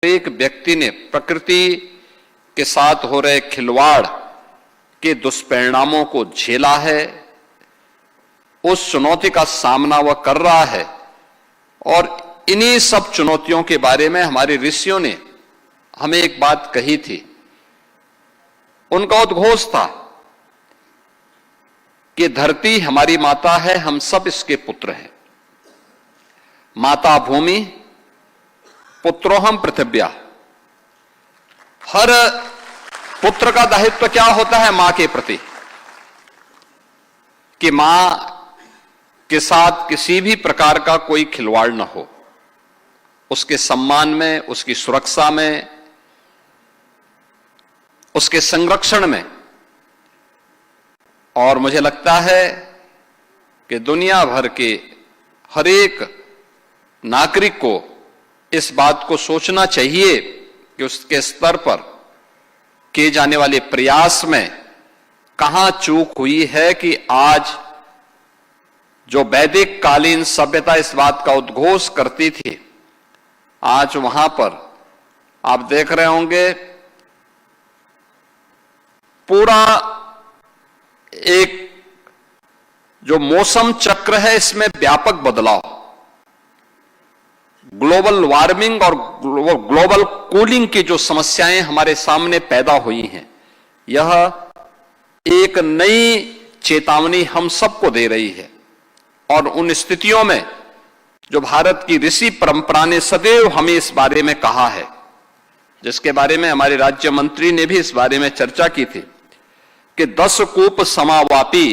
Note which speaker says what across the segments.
Speaker 1: एक व्यक्ति ने प्रकृति के साथ हो रहे खिलवाड़ के दुष्परिणामों को झेला है, उस चुनौती का सामना वह कर रहा है। और इन्हीं सब चुनौतियों के बारे में हमारे ऋषियों ने हमें एक बात कही थी। उनका उद्घोष था कि धरती हमारी माता है, हम सब इसके पुत्र हैं। माता भूमि पुत्रोहम पृथिव्या। हर पुत्र का दायित्व क्या होता है मां के प्रति, कि मां के साथ किसी भी प्रकार का कोई खिलवाड़ न हो, उसके सम्मान में, उसकी सुरक्षा में, उसके संरक्षण में। और मुझे लगता है कि दुनिया भर के हर एक नागरिक को इस बात को सोचना चाहिए कि उसके स्तर पर किए जाने वाले प्रयास में कहां चूक हुई है कि आज जो वैदिक कालीन सभ्यता इस बात का उद्घोष करती थी, आज वहां पर आप देख रहे होंगे पूरा एक जो मौसम चक्र है इसमें व्यापक बदलाव, ग्लोबल वार्मिंग और ग्लोबल कूलिंग की जो समस्याएं हमारे सामने पैदा हुई हैं, यह एक नई चेतावनी हम सबको दे रही है। और उन स्थितियों में जो भारत की ऋषि परंपरा ने सदैव हमें इस बारे में कहा है, जिसके बारे में हमारे राज्य मंत्री ने भी इस बारे में चर्चा की थी कि 10 कूप समावापी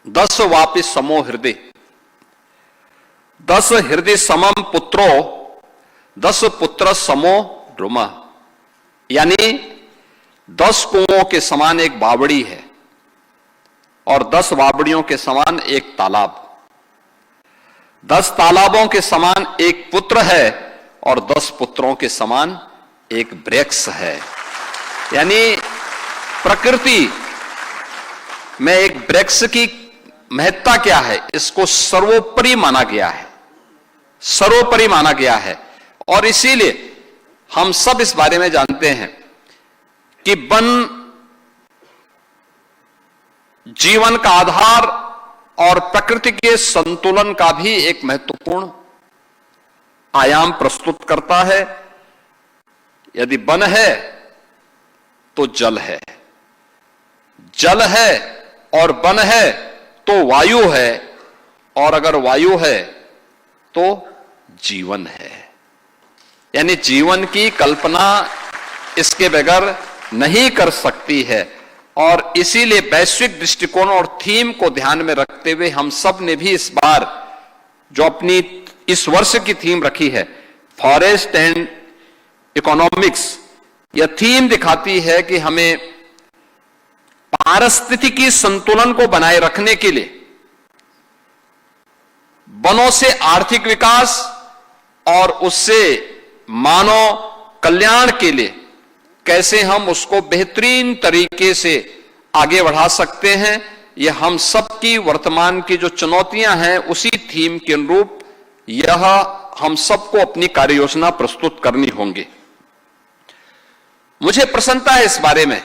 Speaker 1: 10 वापि समो हृदय, 10 हृदय समम पुत्रो 10 पुत्र समो ड्रुमा। यानी 10 कुओं के समान एक बावड़ी है और 10 बावड़ियों के समान एक तालाब, 10 तालाबों के समान एक पुत्र है और 10 पुत्रों के समान एक वृक्ष है। यानी प्रकृति में एक वृक्ष की महत्ता क्या है, इसको सर्वोपरि माना गया है, सर्वोपरि माना गया है। और इसीलिए हम सब इस बारे में जानते हैं कि वन जीवन का आधार और प्रकृति के संतुलन का भी एक महत्वपूर्ण आयाम प्रस्तुत करता है। यदि वन है तो जल है, जल है और वन है तो वायु है, और अगर वायु है तो जीवन है। यानी जीवन की कल्पना इसके बगैर नहीं कर सकती है। और इसीलिए वैश्विक दृष्टिकोण और थीम को ध्यान में रखते हुए हम सब ने भी इस बार जो अपनी इस वर्ष की थीम रखी है, फॉरेस्ट एंड इकोनॉमिक्स, यह थीम दिखाती है कि हमें पारिस्थितिकी संतुलन को बनाए रखने के लिए वनों से आर्थिक विकास और उससे मानव कल्याण के लिए कैसे हम उसको बेहतरीन तरीके से आगे बढ़ा सकते हैं, यह हम सबकी वर्तमान की जो चुनौतियां हैं उसी थीम के अनुरूप यह हम सबको अपनी कार्य योजना प्रस्तुत करनी होंगी। मुझे प्रसन्नता है इस बारे में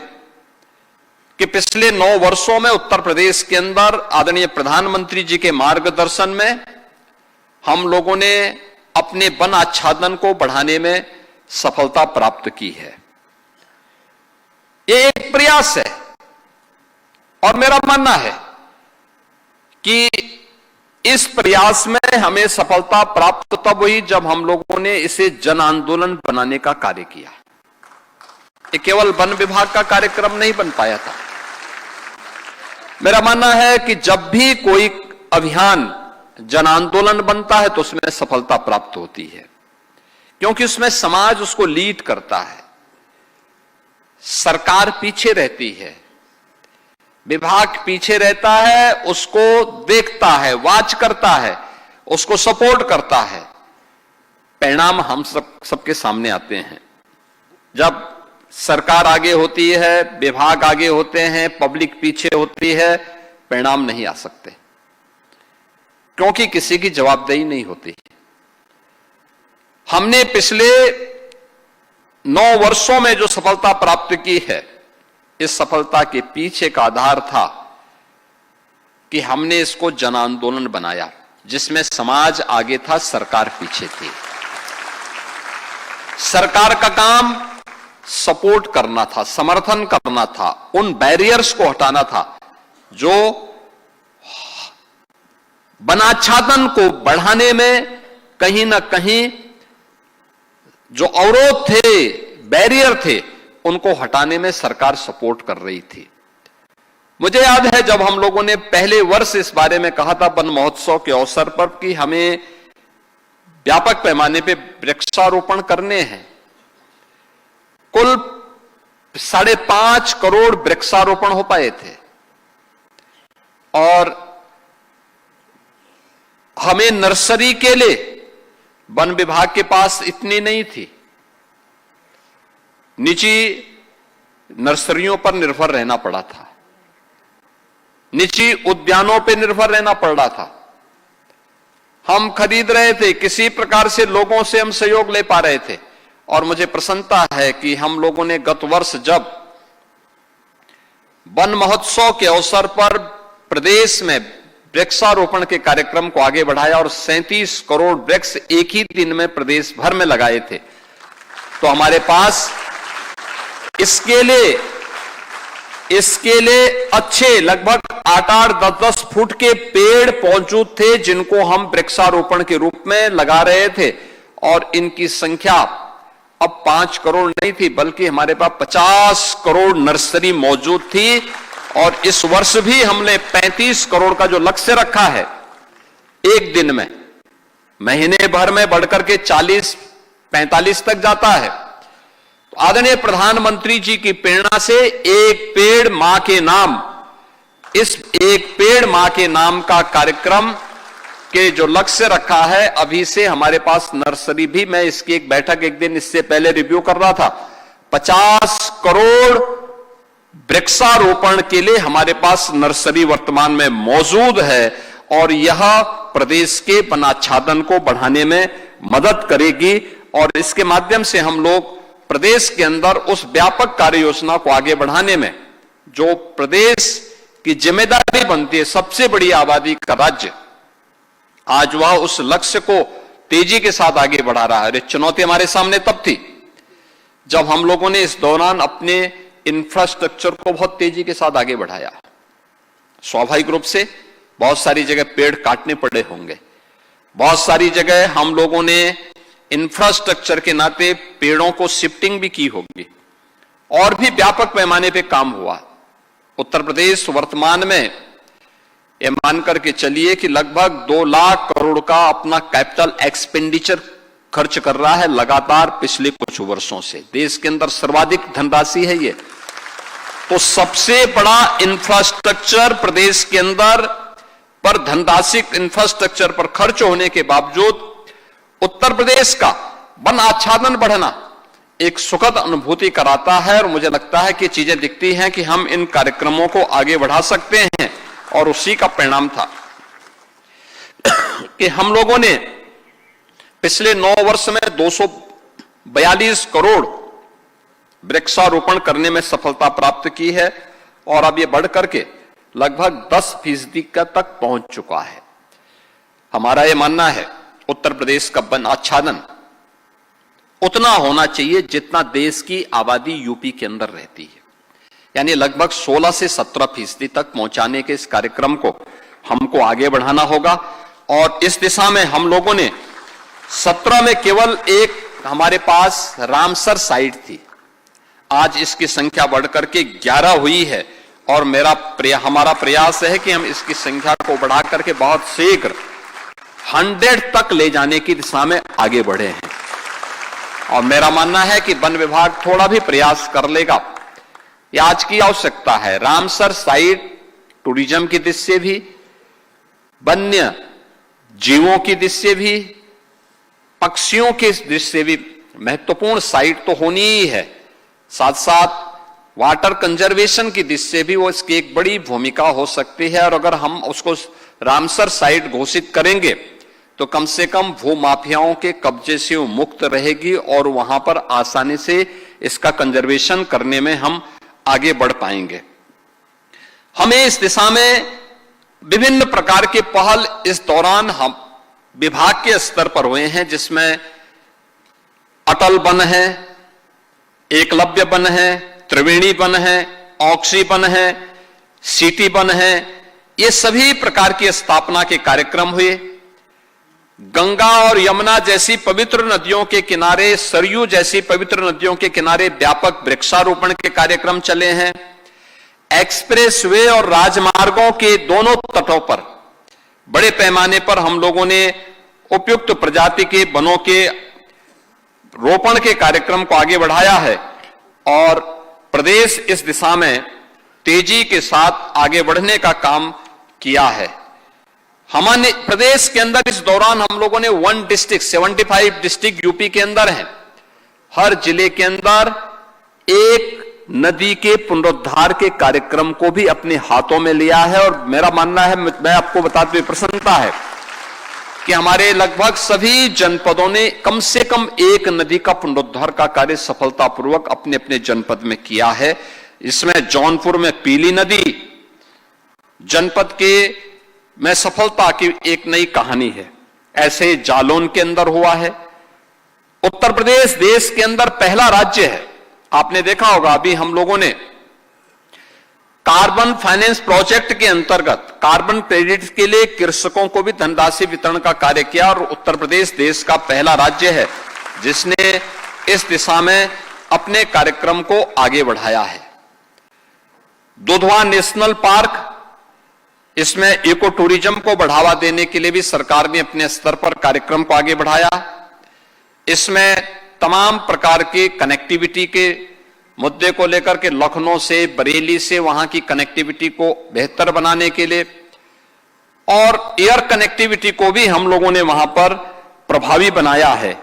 Speaker 1: कि पिछले 9 वर्षों में उत्तर प्रदेश के अंदर आदरणीय प्रधानमंत्री जी के मार्गदर्शन में हम लोगों ने अपने वन आच्छादन को बढ़ाने में सफलता प्राप्त की है। ये एक प्रयास है और मेरा मानना है कि इस प्रयास में हमें सफलता प्राप्त तब हुई जब हम लोगों ने इसे जन आंदोलन बनाने का कार्य किया। ये केवल वन विभाग का कार्यक्रम नहीं बन पाया था। मेरा मानना है कि जब भी कोई अभियान जन आंदोलन बनता है तो उसमें सफलता प्राप्त होती है, क्योंकि उसमें समाज उसको लीड करता है, सरकार पीछे रहती है, विभाग पीछे रहता है, उसको देखता है, वॉच करता है, उसको सपोर्ट करता है। परिणाम हम सबके सामने आते हैं। जब सरकार आगे होती है, विभाग आगे होते हैं, पब्लिक पीछे होती है, परिणाम नहीं आ सकते, क्योंकि किसी की जवाबदेही नहीं होती। हमने पिछले 9 वर्षों में जो सफलता प्राप्त की है, इस सफलता के पीछे का आधार था कि हमने इसको जन आंदोलन बनाया, जिसमें समाज आगे था, सरकार पीछे थी। सरकार का काम सपोर्ट करना था, समर्थन करना था, उन बैरियर्स को हटाना था जो वनाच्छादन को बढ़ाने में कहीं ना कहीं जो अवरोध थे, बैरियर थे, उनको हटाने में सरकार सपोर्ट कर रही थी। मुझे याद है जब हम लोगों ने पहले वर्ष इस बारे में कहा था वन महोत्सव के अवसर पर कि हमें व्यापक पैमाने पे वृक्षारोपण करने हैं। कुल 5.5 करोड़ वृक्षारोपण हो पाए थे और हमें नर्सरी के लिए वन विभाग के पास इतनी नहीं थी। निजी नर्सरियों पर निर्भर रहना पड़ा था, निजी उद्यानों पर निर्भर रहना पड़ रहा था। हम खरीद रहे थे, किसी प्रकार से लोगों से हम सहयोग ले पा रहे थे। और मुझे प्रसन्नता है कि हम लोगों ने गत वर्ष जब वन महोत्सव के अवसर पर प्रदेश में वृक्षारोपण के कार्यक्रम को आगे बढ़ाया और 37 करोड़ वृक्ष एक ही दिन में प्रदेश भर में लगाए थे, तो हमारे पास इसके लिए अच्छे लगभग 8-8, 10-10 फुट के पेड़ मौजूद थे, जिनको हम वृक्षारोपण के रूप में लगा रहे थे। और इनकी संख्या अब 5 करोड़ नहीं थी, बल्कि हमारे पास 50 करोड़ नर्सरी मौजूद थी। और इस वर्ष भी हमने 35 करोड़ का जो लक्ष्य रखा है, एक दिन में, महीने भर में बढ़कर के 40-45 तक जाता है। तो आदरणीय प्रधानमंत्री जी की प्रेरणा से एक पेड़ मां के नाम, इस एक पेड़ मां के नाम का कार्यक्रम के जो लक्ष्य रखा है, अभी से हमारे पास नर्सरी भी, मैं इसकी एक बैठक एक दिन इससे पहले रिव्यू कर रहा था, 50 करोड़ वृक्षारोपण के लिए हमारे पास नर्सरी वर्तमान में मौजूद है। और यह प्रदेश के वनाच्छादन को बढ़ाने में मदद करेगी और इसके माध्यम से हम लोग प्रदेश के अंदर उस व्यापक कार्य योजना को आगे बढ़ाने में, जो प्रदेश की जिम्मेदारी बनती है, सबसे बड़ी आबादी का राज्य, आज वह उस लक्ष्य को तेजी के साथ आगे बढ़ा रहा है। चुनौती हमारे सामने तब थी जब हम लोगों ने इस दौरान अपने इंफ्रास्ट्रक्चर को बहुत तेजी के साथ आगे बढ़ाया। स्वाभाविक रूप से बहुत सारी जगह पेड़ काटने पड़े होंगे, बहुत सारी जगह हम लोगों ने इंफ्रास्ट्रक्चर के नाते पेड़ों को शिफ्टिंग भी की होगी और भी व्यापक पैमाने पे काम हुआ। उत्तर प्रदेश वर्तमान में यह मान करके चलिए कि लगभग 2 लाख करोड़ का अपना कैपिटल एक्सपेंडिचर खर्च कर रहा है लगातार पिछले कुछ वर्षों से। देश के अंदर सर्वाधिक धनराशि है ये। तो सबसे बड़ा इंफ्रास्ट्रक्चर प्रदेश के अंदर पर, धनराशि इंफ्रास्ट्रक्चर पर खर्च होने के बावजूद उत्तर प्रदेश का वन आच्छादन बढ़ना एक सुखद अनुभूति कराता है। और मुझे लगता है कि चीजें दिखती हैं कि हम इन कार्यक्रमों को आगे बढ़ा सकते हैं। और उसी का परिणाम था कि हम लोगों ने पिछले 9 वर्ष में 242 करोड़ वृक्षारोपण करने में सफलता प्राप्त की है और अब यह बढ़कर के लगभग 10% तक पहुंच चुका है। हमारा यह मानना है उत्तर प्रदेश का वन आच्छादन उतना होना चाहिए जितना देश की आबादी यूपी के अंदर रहती है, यानी लगभग 16 से 17% तक पहुंचाने के इस कार्यक्रम को हमको आगे बढ़ाना होगा। और इस दिशा में हम लोगों ने 17 में केवल एक हमारे पास रामसर साइट थी, आज इसकी संख्या बढ़कर के 11 हुई है। और हमारा प्रयास है कि हम इसकी संख्या को बढ़ा करके बहुत शीघ्र 100 तक ले जाने की दिशा में आगे बढ़े हैं। और मेरा मानना है कि वन विभाग थोड़ा भी प्रयास कर लेगा, यह आज की आवश्यकता है। रामसर साइट टूरिज्म की दृष्टि से भी, वन्य जीवों की दृष्टि से भी, पक्षियों की दृष्टि से भी महत्वपूर्ण साइट तो होनी ही है। साथ साथ वाटर कंजर्वेशन की दृष्टि से भी वो इसकी एक बड़ी भूमिका हो सकती है। और अगर हम उसको रामसर साइट घोषित करेंगे तो कम से कम भू माफियाओं के कब्जे से वो मुक्त रहेगी और वहां पर आसानी से इसका कंजर्वेशन करने में हम आगे बढ़ पाएंगे। हमें इस दिशा में विभिन्न प्रकार के पहल इस दौरान हम विभाग के स्तर पर हुए हैं, जिसमें अटल वन है, एकलव्य वन है, त्रिवेणी वन है, ऑक्सी वन है, सिटी वन है। ये सभी प्रकार की स्थापना के कार्यक्रम हुए। गंगा और यमुना जैसी पवित्र नदियों के किनारे, सरयू जैसी पवित्र नदियों के किनारे व्यापक वृक्षारोपण के कार्यक्रम चले हैं। एक्सप्रेसवे और राजमार्गों के दोनों तटों पर बड़े पैमाने पर हम लोगों ने उपयुक्त प्रजाति के वनों के रोपण के कार्यक्रम को आगे बढ़ाया है और प्रदेश इस दिशा में तेजी के साथ आगे बढ़ने का काम किया है। हमारे प्रदेश के अंदर इस दौरान हम लोगों ने 1 डिस्ट्रिक्ट 75 डिस्ट्रिक्ट यूपी के अंदर हैं। हर जिले के अंदर एक नदी के पुनरुद्धार के कार्यक्रम को भी अपने हाथों में लिया है और मेरा मानना है, मैं आपको बताते हुए प्रसन्नता है कि हमारे लगभग सभी जनपदों ने कम से कम एक नदी का पुनरुद्धार का कार्य सफलतापूर्वक अपने अपने जनपद में किया है। इसमें जौनपुर में पीली नदी जनपद के में सफलता की एक नई कहानी है। ऐसे जालौन के अंदर हुआ है। उत्तर प्रदेश देश के अंदर पहला राज्य है। आपने देखा होगा, अभी हम लोगों ने कार्बन फाइनेंस प्रोजेक्ट के अंतर्गत कार्बन क्रेडिट के लिए कृषकों को भी धनराशि वितरण का कार्य किया और उत्तर प्रदेश देश का पहला राज्य है जिसने इस दिशा में अपने कार्यक्रम को आगे बढ़ाया है। दुधवा नेशनल पार्क, इसमें इको टूरिज्म को बढ़ावा देने के लिए भी सरकार ने अपने स्तर पर कार्यक्रम को आगे बढ़ाया। इसमें तमाम प्रकार के कनेक्टिविटी के मुद्दे को लेकर के लखनऊ से, बरेली से वहां की कनेक्टिविटी को बेहतर बनाने के लिए और एयर कनेक्टिविटी को भी हम लोगों ने वहां पर प्रभावी बनाया है।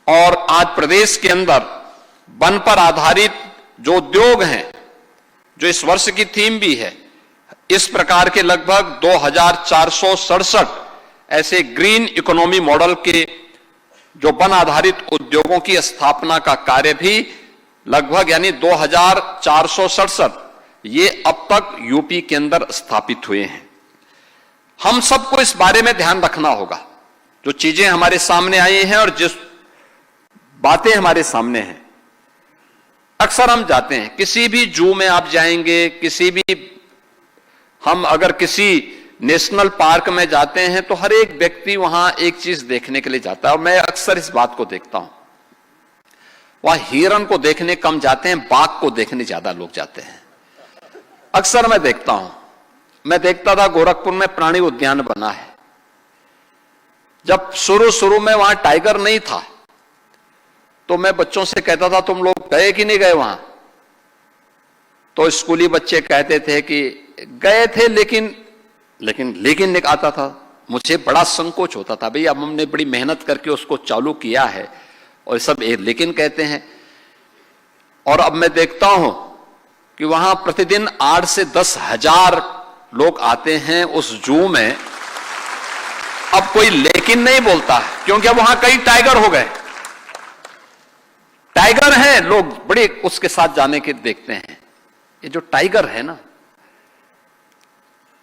Speaker 1: और आज प्रदेश के अंदर वन पर आधारित जो उद्योग हैं, जो इस वर्ष की थीम भी है, इस प्रकार के लगभग 2467 ऐसे ग्रीन इकोनॉमी मॉडल के जो वन आधारित उद्योगों की स्थापना का कार्य भी लगभग यानी 2467 ये अब तक यूपी के अंदर स्थापित हुए हैं। हम सबको इस बारे में ध्यान रखना होगा। जो चीजें हमारे सामने आई हैं और जिस बातें हमारे सामने हैं, अक्सर हम जाते हैं, किसी भी जू में आप जाएंगे, किसी भी हम अगर किसी नेशनल पार्क में जाते हैं तो हर एक व्यक्ति वहां एक चीज देखने के लिए जाता है और मैं अक्सर इस बात को देखता हूं, वहां हिरन को देखने कम जाते हैं, बाघ को देखने ज्यादा लोग जाते हैं। अक्सर मैं देखता हूं, मैं देखता था गोरखपुर में प्राणी उद्यान बना है। जब शुरू में वहां टाइगर नहीं था तो मैं बच्चों से कहता था तुम लोग गए कि नहीं गए वहां, तो स्कूली बच्चे कहते थे कि गए थे लेकिन आता था। मुझे बड़ा संकोच होता था, भाई अब हमने बड़ी मेहनत करके उसको चालू किया है और सब लेकिन कहते हैं। और अब मैं देखता हूं कि वहां प्रतिदिन 8 से 10 हजार लोग आते हैं उस जू में। अब कोई लेकिन नहीं बोलता है क्योंकि अब वहां कई टाइगर हो गए, टाइगर हैं, लोग बड़े उसके साथ जाने के देखते हैं। ये जो टाइगर है ना,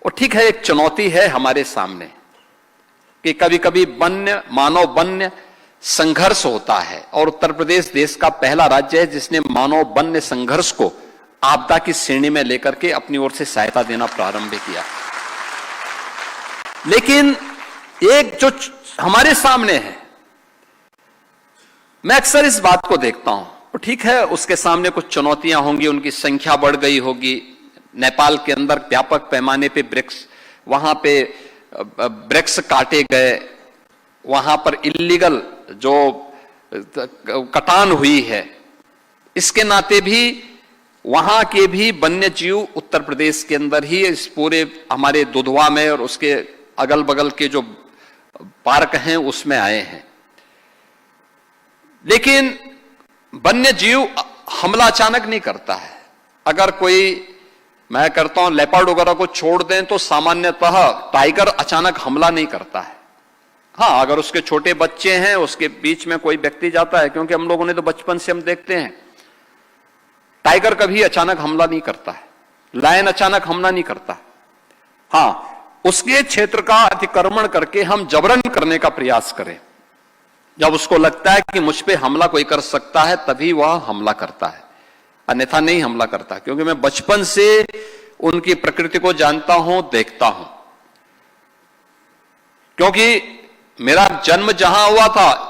Speaker 1: वो ठीक है, एक चुनौती है हमारे सामने कि कभी कभी वन्य मानव वन्य संघर्ष होता है और उत्तर प्रदेश देश का पहला राज्य है जिसने मानव वन्य संघर्ष को आपदा की श्रेणी में लेकर के अपनी ओर से सहायता देना प्रारंभ किया। लेकिन एक जो हमारे सामने है, मैं अक्सर इस बात को देखता हूं, तो ठीक है उसके सामने कुछ चुनौतियां होंगी, उनकी संख्या बढ़ गई होगी। नेपाल के अंदर व्यापक पैमाने पे वृक्ष, वहां पे वृक्ष काटे गए, वहां पर इल्लीगल जो कटान हुई है, इसके नाते भी वहां के भी वन्य जीव उत्तर प्रदेश के अंदर ही इस पूरे हमारे दुधवा में और उसके अगल बगल के जो पार्क हैं उसमें आए हैं। लेकिन वन्य जीव हमला अचानक नहीं करता है। अगर कोई, मैं करता हूं, लेपर्ड वगैरह को छोड़ दें तो सामान्यतः टाइगर अचानक हमला नहीं करता है। हाँ, अगर उसके छोटे बच्चे हैं, उसके बीच में कोई व्यक्ति जाता है, क्योंकि हम लोगों ने तो बचपन से हम देखते हैं टाइगर कभी अचानक हमला नहीं करता है, लायन अचानक हमला नहीं करता। हाँ, उसके क्षेत्र का अतिक्रमण करके हम जबरन करने का प्रयास करें। जब उसको लगता है कि मुझ पे हमला कोई कर सकता है, तभी वह हमला करता है, अन्यथा नहीं हमला करता। क्योंकि मैं बचपन से उनकी प्रकृति को जानता हूं, देखता हूं। क्योंकि मेरा जन्म जहां हुआ था,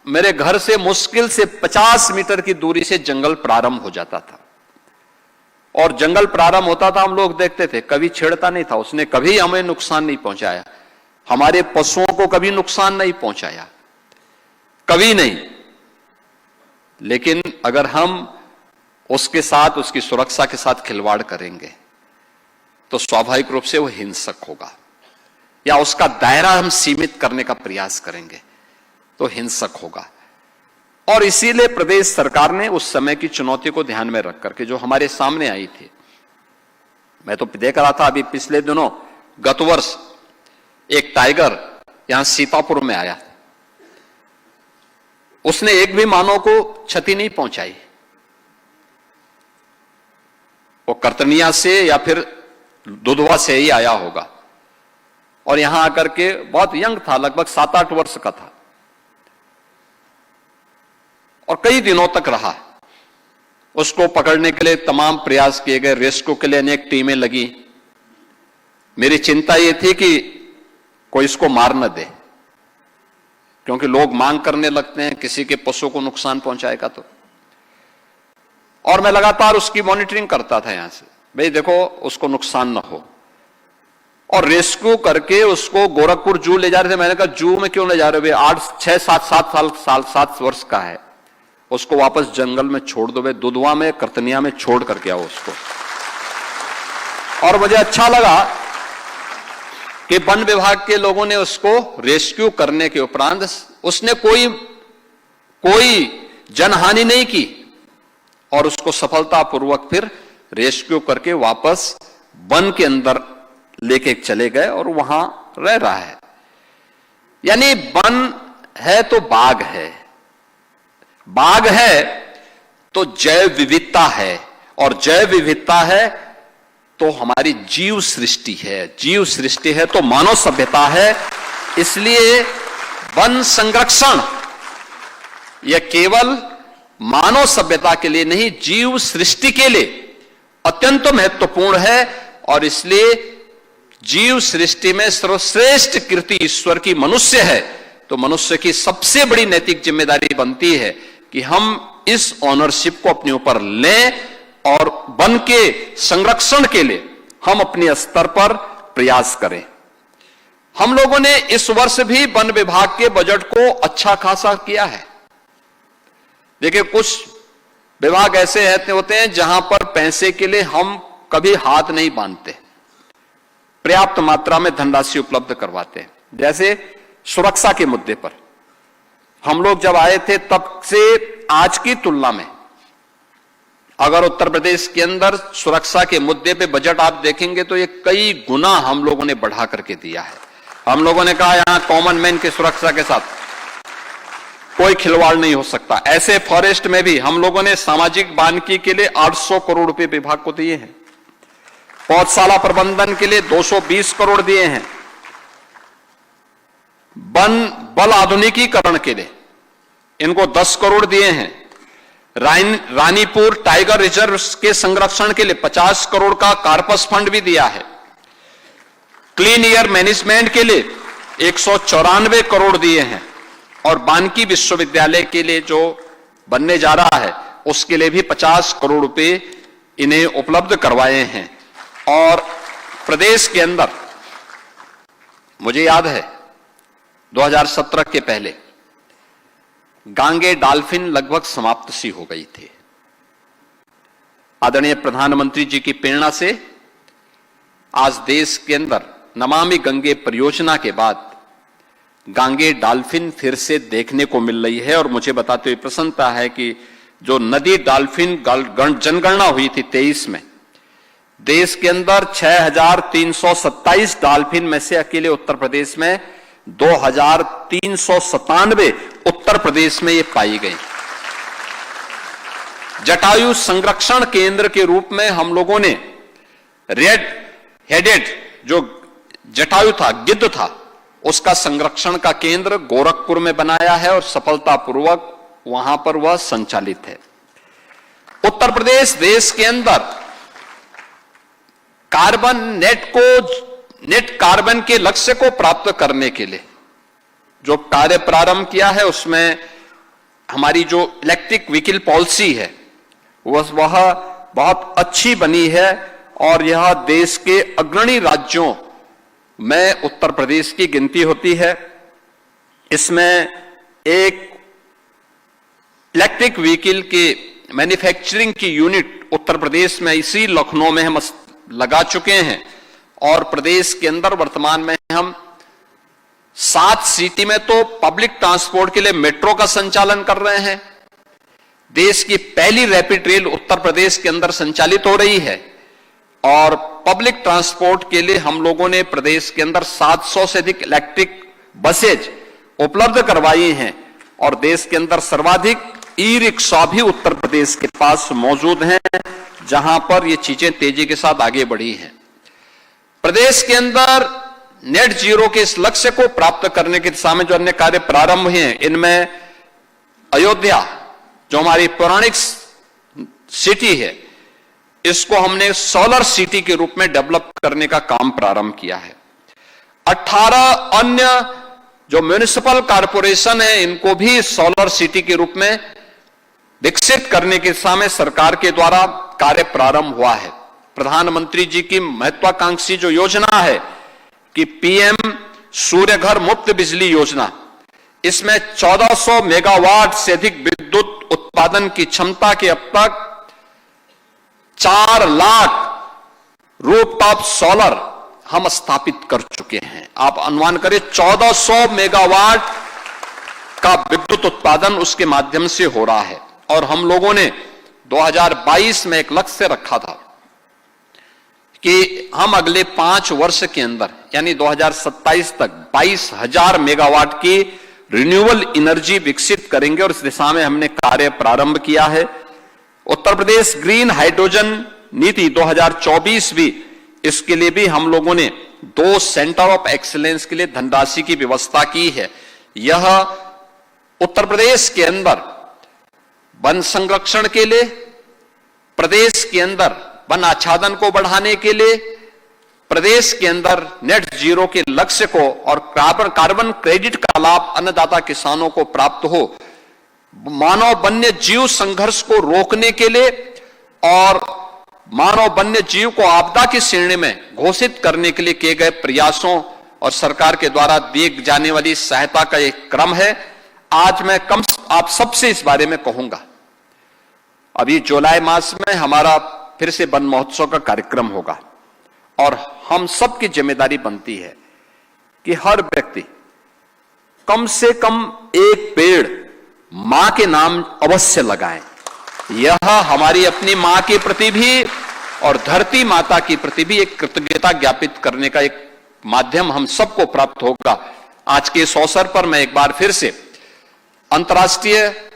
Speaker 1: मेरे घर से मुश्किल से 50 मीटर की दूरी से जंगल प्रारंभ हो जाता था, और जंगल प्रारंभ होता था, हम लोग देखते थे, कभी छेड़ता नहीं था, उसने कभी हमें नुकसान नहीं पहुंचाया, हमारे पशुओं को कभी नुकसान नहीं पहुंचाया, कभी नहीं। लेकिन अगर हम उसके साथ, उसकी सुरक्षा के साथ खिलवाड़ करेंगे तो स्वाभाविक रूप से वो हिंसक होगा, या उसका दायरा हम सीमित करने का प्रयास करेंगे तो हिंसक होगा। और इसीलिए प्रदेश सरकार ने उस समय की चुनौती को ध्यान में रख करके जो हमारे सामने आई थी, मैं तो देख रहा था अभी पिछले दिनों, गत वर्ष एक टाइगर यहां सीतापुर में आया, उसने एक भी मानव को क्षति नहीं पहुंचाई। वो कर्तनिया से या फिर दुधवा से ही आया होगा, और यहां आकर के बहुत यंग था, लगभग 7-8 वर्ष का था, और कई दिनों तक रहा। उसको पकड़ने के लिए तमाम प्रयास किए गए, रेस्क्यू के लिए अनेक टीमें लगी। मेरी चिंता यह थी कि कोई इसको मार न दे, क्योंकि लोग मांग करने लगते हैं, किसी के पशु को नुकसान पहुंचाएगा तो। और मैं लगातार उसकी मॉनिटरिंग करता था यहां से, भाई देखो उसको नुकसान ना हो, और रेस्क्यू करके उसको गोरखपुर जू ले जा रहे थे। मैंने कहा जू में क्यों ले जा रहे हो, 7 वर्ष का है, उसको वापस जंगल में छोड़ दो, भाई दुधवा में, कर्तनिया में छोड़ करके आओ उसको। और मुझे अच्छा लगा कि वन विभाग के लोगों ने उसको रेस्क्यू करने के उपरांत उसने कोई जनहानि नहीं की, और उसको सफलतापूर्वक फिर रेस्क्यू करके वापस वन के अंदर लेके चले गए, और वहां रह रहा है। यानी वन है तो बाघ है, बाघ है तो जैव विविधता है, और जैव विविधता है तो हमारी जीव सृष्टि है, जीव सृष्टि है तो मानव सभ्यता है। इसलिए वन संरक्षण यह केवल मानव सभ्यता के लिए नहीं, जीव सृष्टि के लिए अत्यंत महत्वपूर्ण है। और इसलिए जीव सृष्टि में सर्वश्रेष्ठ कृति ईश्वर की मनुष्य है, तो मनुष्य की सबसे बड़ी नैतिक जिम्मेदारी बनती है कि हम इस ऑनरशिप को अपने ऊपर लें, और वन के संरक्षण के लिए हम अपने स्तर पर प्रयास करें। हम लोगों ने इस वर्ष भी वन विभाग के बजट को अच्छा खासा किया है। देखिए, कुछ विभाग ऐसे होते हैं जहां पर पैसे के लिए हम कभी हाथ नहीं बांधते, पर्याप्त मात्रा में धनराशि उपलब्ध करवाते हैं। जैसे सुरक्षा के मुद्दे पर हम लोग जब आए थे, तब से आज की तुलना में अगर उत्तर प्रदेश के अंदर सुरक्षा के मुद्दे पे बजट आप देखेंगे तो ये कई गुना हम लोगों ने बढ़ा करके दिया है। हम लोगों ने कहा यहां कॉमन मैन की सुरक्षा के साथ कोई खिलवाड़ नहीं हो सकता। ऐसे फॉरेस्ट में भी हम लोगों ने सामाजिक वानिकी के लिए 800 करोड़ रुपए विभाग को दिए हैं, पौधशाला प्रबंधन के लिए 220 करोड़ दिए हैं, वन बल आधुनिकीकरण के लिए इनको 10 करोड़ दिए हैं, रानीपुर टाइगर रिजर्व के संरक्षण के लिए 50 करोड़ का कार्पस फंड भी दिया है, क्लीन एयर मैनेजमेंट के लिए 194 करोड़ दिए हैं, और वानिकी विश्वविद्यालय के लिए जो बनने जा रहा है उसके लिए भी 50 करोड़ रुपए इन्हें उपलब्ध करवाए हैं। और प्रदेश के अंदर मुझे याद है 2017 के पहले गांगे डॉल्फिन लगभग समाप्त सी हो गई थी। आदरणीय प्रधानमंत्री जी की प्रेरणा से आज देश के अंदर नमामि गंगे परियोजना के बाद गांगे डॉल्फिन फिर से देखने को मिल रही है। और मुझे बताते हुए प्रसन्नता है कि जो नदी डॉल्फिन जनगणना हुई थी 23 में, देश के अंदर 6,327 डॉल्फिन में से अकेले उत्तर प्रदेश में 2397 उत्तर प्रदेश में ये पाई गई। जटायु संरक्षण केंद्र के रूप में हम लोगों ने रेड हेडेड जो जटायु था, गिद्ध था, उसका संरक्षण का केंद्र गोरखपुर में बनाया है और सफलतापूर्वक वहां पर वह संचालित है। उत्तर प्रदेश देश के अंदर कार्बन नेट कार्बन के लक्ष्य को प्राप्त करने के लिए जो कार्य प्रारंभ किया है, उसमें हमारी जो इलेक्ट्रिक व्हीकल पॉलिसी है वह बहुत अच्छी बनी है और यह देश के अग्रणी राज्यों में उत्तर प्रदेश की गिनती होती है। इसमें एक इलेक्ट्रिक व्हीकल के मैन्युफैक्चरिंग की यूनिट उत्तर प्रदेश में इसी लखनऊ में हम लगा चुके हैं और प्रदेश के अंदर वर्तमान में हम 7 सिटी में तो पब्लिक ट्रांसपोर्ट के लिए मेट्रो का संचालन कर रहे हैं। देश की पहली रैपिड रेल उत्तर प्रदेश के अंदर संचालित हो रही है और पब्लिक ट्रांसपोर्ट के लिए हम लोगों ने प्रदेश के अंदर 700 से अधिक इलेक्ट्रिक बसेज उपलब्ध करवाई हैं और देश के अंदर सर्वाधिक ई रिक्शा भी उत्तर प्रदेश के पास मौजूद हैं, जहां पर ये चीजें तेजी के साथ आगे बढ़ी हैं। प्रदेश के अंदर नेट जीरो के इस लक्ष्य को प्राप्त करने की दिशा में जो अन्य कार्य प्रारंभ हुए हैं, इनमें अयोध्या जो हमारी पौराणिक सिटी है, इसको हमने सोलर सिटी के रूप में डेवलप करने का काम प्रारंभ किया है। 18 अन्य जो म्युनिसिपल कॉरपोरेशन है, इनको भी सोलर सिटी के रूप में विकसित करने की दिशा में सरकार के द्वारा कार्य प्रारंभ हुआ है। प्रधानमंत्री जी की महत्वाकांक्षी जो योजना है कि पीएम सूर्य घर मुफ्त बिजली योजना, इसमें 1400 मेगावाट से अधिक विद्युत उत्पादन की क्षमता के अब तक 4 लाख रूफटॉप सोलर हम स्थापित कर चुके हैं। आप अनुमान करें 1400 मेगावाट का विद्युत उत्पादन उसके माध्यम से हो रहा है और हम लोगों ने 2022 में एक लक्ष्य रखा था कि हम अगले 5 वर्ष के अंदर यानी 2027 तक 22,000 मेगावाट की रिन्यूएबल एनर्जी विकसित करेंगे और इस दिशा में हमने कार्य प्रारंभ किया है। उत्तर प्रदेश ग्रीन हाइड्रोजन नीति 2024 भी, इसके लिए भी हम लोगों ने 2 सेंटर ऑफ एक्सीलेंस के लिए धनराशि की व्यवस्था की है। यह उत्तर प्रदेश के अंदर वन संरक्षण के लिए, प्रदेश के अंदर वन आच्छादन को बढ़ाने के लिए, प्रदेश के अंदर नेट जीरो के लक्ष्य को और कार्बन क्रेडिट का लाभ अन्नदाता किसानों को प्राप्त हो, मानव वन्य जीव संघर्ष को रोकने के लिए और मानव वन्य जीव को आपदा की श्रेणी में घोषित करने के लिए किए गए प्रयासों और सरकार के द्वारा दी जाने वाली सहायता का एक क्रम है। आज मैं आप सबसे इस बारे में कहूंगा। अभी जुलाई मास में हमारा फिर से वन महोत्सव का कार्यक्रम होगा और हम सबकी जिम्मेदारी बनती है कि हर व्यक्ति कम से कम एक पेड़ मां के नाम अवश्य लगाएं। यह हमारी अपनी मां के प्रति भी और धरती माता की प्रति भी एक कृतज्ञता ज्ञापित करने का एक माध्यम हम सबको प्राप्त होगा। आज के इस अवसर पर मैं एक बार फिर से अंतर्राष्ट्रीय